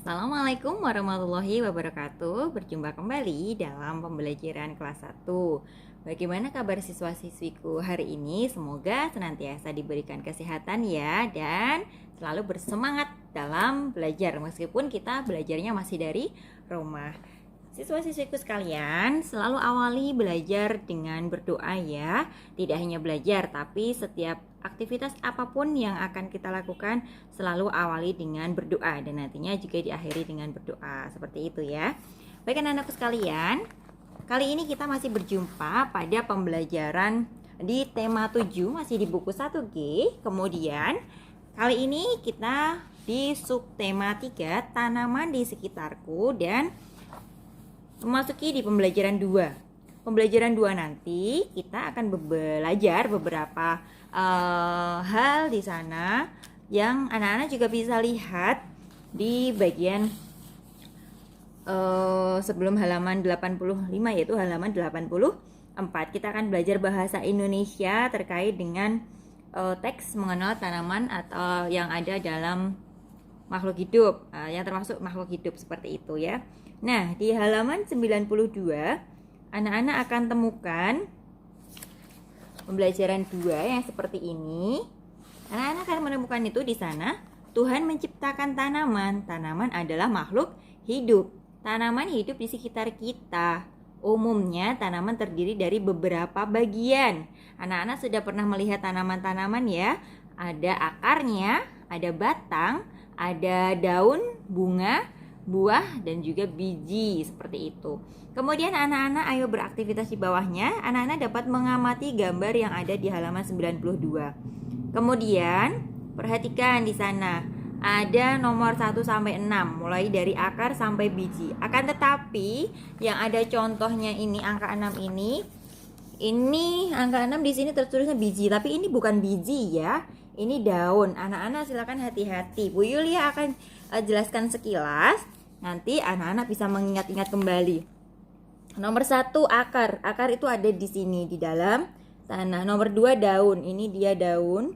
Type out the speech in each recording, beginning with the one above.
Assalamualaikum warahmatullahi wabarakatuh. Berjumpa kembali dalam pembelajaran kelas 1. Bagaimana kabar siswa-siswiku hari ini? Semoga senantiasa diberikan kesehatan ya, dan selalu bersemangat dalam belajar meskipun kita belajarnya masih dari rumah. Siswa-siswiku sekalian, selalu awali belajar dengan berdoa ya. Tidak hanya belajar, tapi setiap aktivitas apapun yang akan kita lakukan selalu awali dengan berdoa, dan nantinya juga diakhiri dengan berdoa. Seperti itu ya. Baik anak-anakku sekalian, kali ini kita masih berjumpa pada pembelajaran di tema 7, masih di buku 1G. Kemudian kali ini kita di subtema 3, tanaman di sekitarku, dan memasuki di pembelajaran 2. Pembelajaran 2 nanti kita akan belajar beberapa hal di sana yang anak-anak juga bisa lihat di bagian sebelum halaman 85, yaitu halaman 84. Kita akan belajar bahasa Indonesia terkait dengan teks mengenal tanaman atau yang ada dalam makhluk hidup, yang termasuk makhluk hidup seperti itu ya. Nah, di halaman 92 anak-anak akan temukan pembelajaran 2 yang seperti ini. Anak-anak akan menemukan itu di sana. Tuhan menciptakan tanaman. Tanaman adalah makhluk hidup. Tanaman hidup di sekitar kita. Umumnya tanaman terdiri dari beberapa bagian. Anak-anak sudah pernah melihat tanaman-tanaman ya. Ada akarnya, ada batang, ada daun, bunga, buah, dan juga biji seperti itu. Kemudian anak-anak ayo beraktivitas di bawahnya. Anak-anak dapat mengamati gambar yang ada di halaman 92. Kemudian perhatikan di sana ada nomor 1 sampai 6, mulai dari akar sampai biji. Akan tetapi yang ada contohnya ini angka 6 ini angka 6 di sini tertulisnya biji, tapi ini bukan biji ya. Ini daun. Anak-anak silakan hati-hati. Bu Yulia akan jelaskan sekilas. Nanti anak-anak bisa mengingat-ingat kembali. Nomor 1 akar. Akar itu ada di sini di dalam tanah. Nomor 2 daun. Ini dia daun.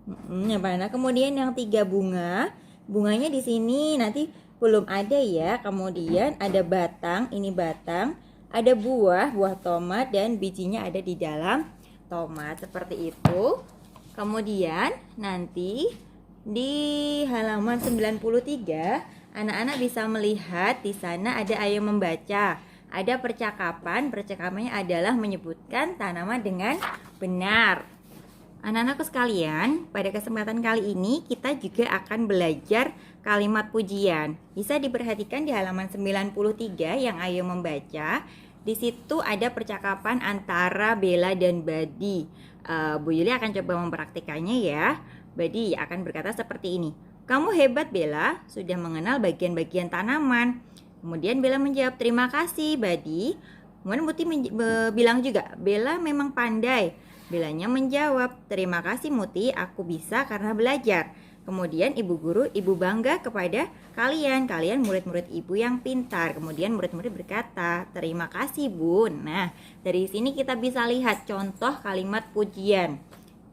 Nah, kemudian yang 3 bunga. Bunganya di sini nanti belum ada ya. Kemudian ada batang. Ini batang. Ada buah tomat, dan bijinya ada di dalam tomat seperti itu. Kemudian nanti di halaman 93 anak-anak bisa melihat di sana ada ayo membaca. Ada percakapan. Percakapannya adalah menyebutkan tanaman dengan benar. Anak-anakku sekalian, pada kesempatan kali ini kita juga akan belajar kalimat pujian. Bisa diperhatikan di halaman 93 yang ayo membaca. Di situ ada percakapan antara Bella dan Badi. Bu Yuli akan coba mempraktikannya ya. Badi akan berkata seperti ini. Kamu hebat Bella, sudah mengenal bagian-bagian tanaman. Kemudian Bella menjawab, terima kasih Badi. Kemudian Muti bilang juga, Bella memang pandai. Bellanya menjawab, terima kasih Muti, aku bisa karena belajar. Kemudian ibu guru, ibu bangga kepada kalian murid-murid ibu yang pintar. Kemudian murid-murid berkata, terima kasih Bu. Nah, dari sini kita bisa lihat contoh kalimat pujian.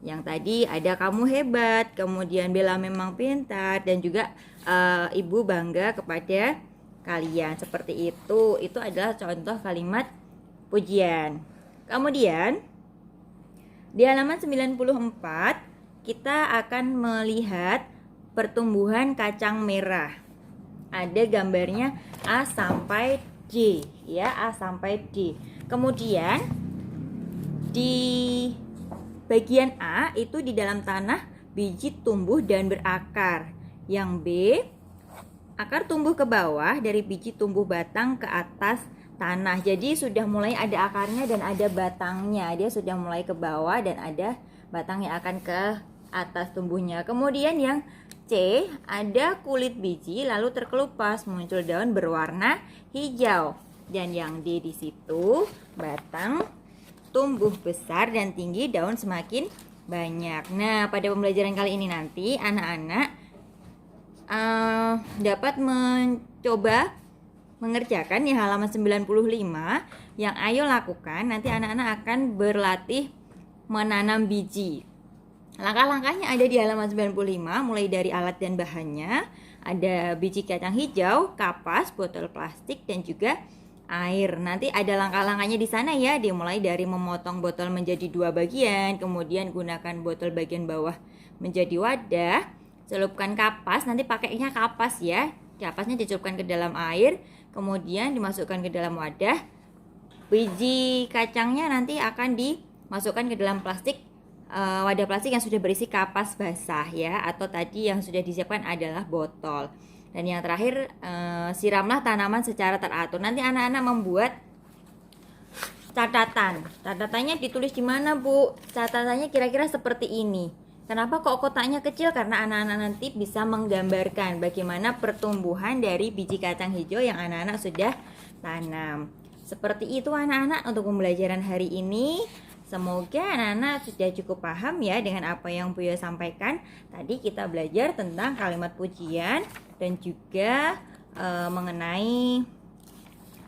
Yang tadi ada kamu hebat, kemudian Bella memang pintar, dan juga ibu bangga kepada kalian. Seperti itu. Itu adalah contoh kalimat pujian. Kemudian di halaman 94 kita akan melihat pertumbuhan kacang merah. Ada gambarnya A sampai D ya, A sampai D. Kemudian di bagian A itu di dalam tanah biji tumbuh dan berakar. Yang B, akar tumbuh ke bawah, dari biji tumbuh batang ke atas tanah. Jadi sudah mulai ada akarnya dan ada batangnya. Dia sudah mulai ke bawah dan ada batang yang akan ke atas tumbuhnya. Kemudian yang C, ada kulit biji lalu terkelupas muncul daun berwarna hijau. Dan yang D di situ batang tumbuh besar dan tinggi, daun semakin banyak. Nah, pada pembelajaran kali ini nanti anak-anak dapat mencoba mengerjakan di halaman 95 yang ayo lakukan. Nanti anak-anak akan berlatih menanam biji. Langkah-langkahnya ada di halaman 95, mulai dari alat dan bahannya. Ada biji kacang hijau, kapas, botol plastik, dan juga air. Nanti ada langkah-langkahnya di sana ya, dimulai dari memotong botol menjadi 2 bagian, kemudian gunakan botol bagian bawah menjadi wadah, celupkan kapas, nanti pakainya kapas ya. Kapasnya dicelupkan ke dalam air, kemudian dimasukkan ke dalam wadah. Biji kacangnya nanti akan dimasukkan ke dalam plastik, wadah plastik yang sudah berisi kapas basah ya, atau tadi yang sudah disiapkan adalah botol. Dan yang terakhir, siramlah tanaman secara teratur. Nanti anak-anak membuat catatan. Catatannya ditulis di mana, Bu? Catatannya kira-kira seperti ini. Kenapa kok kotaknya kecil? Karena anak-anak nanti bisa menggambarkan bagaimana pertumbuhan dari biji kacang hijau yang anak-anak sudah tanam. Seperti itu anak-anak untuk pembelajaran hari ini. Semoga anak-anak sudah cukup paham ya dengan apa yang Bu Yo sampaikan. Tadi kita belajar tentang kalimat pujian dan juga mengenai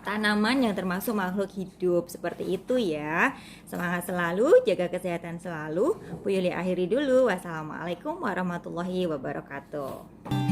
tanaman yang termasuk makhluk hidup. Seperti itu ya. Semangat selalu, jaga kesehatan selalu. Bu Yo akhiri dulu. Wassalamualaikum warahmatullahi wabarakatuh.